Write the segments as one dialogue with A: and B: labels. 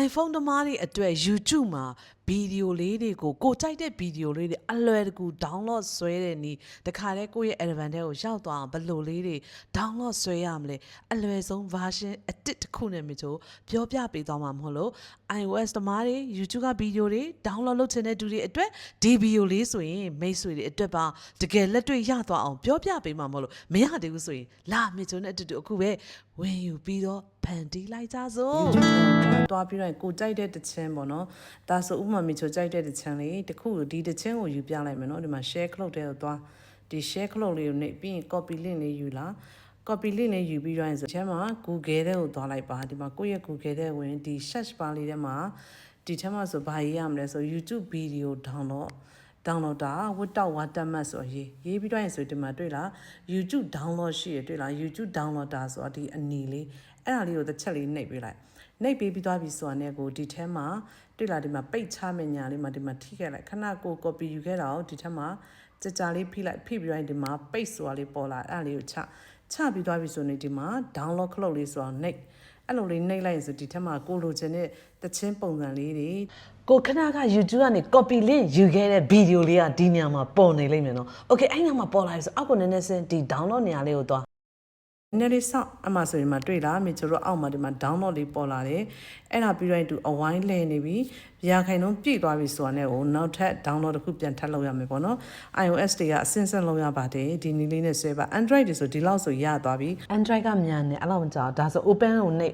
A: iPhone သမားတွေအတွက် YouTube မှာဗီဒီယိုလေးတွေကိုကိုကြိုက်တဲ့ဗီဒီယိုလေးတွေအလွယ်တကူ download ဆွဲတဲ့နီးတခါတည်းကိုယ့်ရဲ့ advanced ကိုရောက်သွားအောင်ဘယ်လိုလေးတွေ download ဆွဲရမလဲအလွယ်ဆုံး version အတစ်တစ်ခုနဲ့မျိုးပြောပြပေးသွားမှာမဟုတ်လို့ iOS သမားတွေ YouTube ကဗီဒီယိုတွေ download လုပ်ချင်တဲ့သူတွေအတွက်ဒီဗီဒီယိုလေးဆိုရင်မိတ်ဆွေတွေအတွက်ပါတကယ်လက်တွေ့ရသွားအောင်ပြောပြပေးမှာမဟုတ်လို့မရသေးဘူးဆိုရင်လာမြေချိုးနဲ့အတူတူအခုပဲဝင်ယူပြီးတော့ဖန်တီးလိုက်ကြစို့
B: တွားပြီးတော့ကိုကြိုက်တဲ့တခြင်းပေါ့နော်ဒါဆိုဥပမာမိချိုကြိုက်တဲ့တခြင်းလေးတခုဒီတခြင်းကိုယူပြလိုက်မယ်နော်ဒီမှာ share ခလုတ်တဲ့ကိုတွားဒီ share ခလုတ်လေးကိုနှိပ်ပြီးရင် copy link လေးယူလာ copy link လေးယူပြီးတော့ဆိုဒီထဲမှာ Google တဲ့ကိုတွားလိုက်ပါဒီမှာကိုယ့်ရဲ့ Google တဲ့ဝင်ဒီ search bar လေးထဲမှာဒီထဲမှာဆိုဘာရေးရမလဲဆို YouTube video download တာ without watermark ဆိုရေးပြီးတော့ဆိုဒီမှာတွေ့လား YouTube download ရှိရတွေ့လား YouTube download တာဆိုတာဒီအနီလေးအဲ့ဒါလေးကိုတစ်ချက်လေးနှိပ်ပေးလိုက်နှိပ်ပေးပြီးသွားပြီဆိုတာနဲ့ကိုဒီထဲမှာတွေ့လားဒီမှာပိတ်ချမယ့်ညာလေးမှာဒီမှာထိခဲ့လိုက်ခဏကို copy ယူခဲ့တာကိုဒီထဲမှာကြာလေးဖိလိုက်ဖိပြီးတော့ဒီမှာပိတ်ဆိုတာလေးပေါ်လာအဲ့ဒါလေးကိုချပြီးသွားပြီဆိုနေဒီမှာ download ခလုတ်လေးဆိုတာနှိပ်အဲ့လိုလေးနှိပ်လိုက်ရင်ဆိုဒီထက်မှာကိုလိုချင်တဲ့တခြင်းပုံစံလေးတွေကိုခဏက YouTube ကနေ copy link ယူခဲ့တဲ့ဗီဒီယိုလေးကဒီညမှာပေါ်နေလိမ့်မယ်နော် Okay အဲ့ညမှာပေါ်လာပြီဆိုအောက်ကိုနည်းနည်းစင်းဒီ download နေရာလေးကိုသွားနည်းနည်းလေးစောင့်အမှဆိုရင်မှတွေ့လားမြေချိုတို့အောက်မှာဒီမှာ download လေးပေါ်လာတယ်အဲ့ဒါပြီးတော့သူအဝိုင်းလဲနေပြီရာခိုင်နှုန်းပြည့်သွားပြီဆိုတာနဲ့ကိုနောက်ထပ် download တစ်ခုပြန်ထပ်လုပ်ရမယ်ပေါ့နော် iOS တွေကအဆင့်ဆင့်လုပ်ရပါတယ်ဒီနည်းလေးနဲ့ဆွဲပါ Android တွေဆိုဒီလောက်ဆိုရသွားပြီ Android ကမြန်တယ်အဲ့လောက်မကြောက်ဒါဆို open ကိုနှိပ်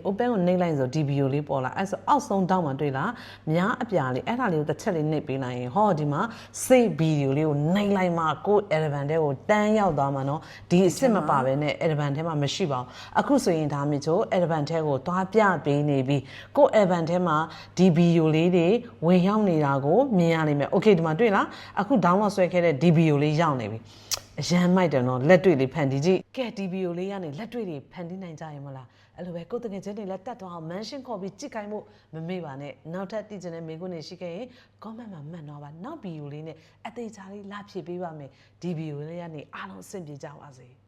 B: လိုက်ဆိုဒီဗီဒီယိုလေးပေါ်လာအဲ့ဆိုအောက်ဆုံးတောင်းမှတွေ့လားများအပြာလေးအဲ့ဒါလေးကိုတစ်ချက်လေးနှိပ်ပေးလိုက်ရင်ဟောဒီမှာ save ဗီဒီယိုလေးကိုနှိပ်လိုက်မှကို Eleven တဲ့ကိုတန်းရောက်သွားမှာနော်ဒီအစ်စ်မပါဘဲနဲ့ Eleven ထဲမှာမရှိပါဘူးအခုဆိုရင်ဒါမျိုးချို Eleven ထဲကိုသွားပြပေးနေပြီကို Eleven ထဲမှာဒီဗီဒီယိုလေးတွေဝင်ရောက်နေတာကိုမြင်ရလိမ့်မယ် Okay ဒီမှာတွေ့လားအခု download ဆွဲခဲ့တဲ့ဒီဗီဒီယိုလေးရောက်နေပြီအရန်မိုက်တယ်နော်လက်တွေ့လေးဖန်တီးကြည့်ကဲဒီဗီဒီယိုလေးကနေလက်တွေ့တွေဖန်တီးနိုင်ကြရင်မလားအဲ့လိုပဲကိုတကယ်ချင်းတွေလက်တက်သွားအောင် mention ခေါ်ပြီးကြည့်ခိုင်းဖို့မမေ့ပါနဲ့နောက်ထပ်သိချင်တဲ့မေးခွန်းတွေရှိခဲ့ရင် comment မှာမှတ်တော့ပါနောက်ဗီဒီယိုလေးနဲ့အသေးချာလေးလာဖြည့်ပေးပါမယ်ဒီဗီဒီယိုလေးကနေအားလုံးအဆင်ပြေကြပါစေ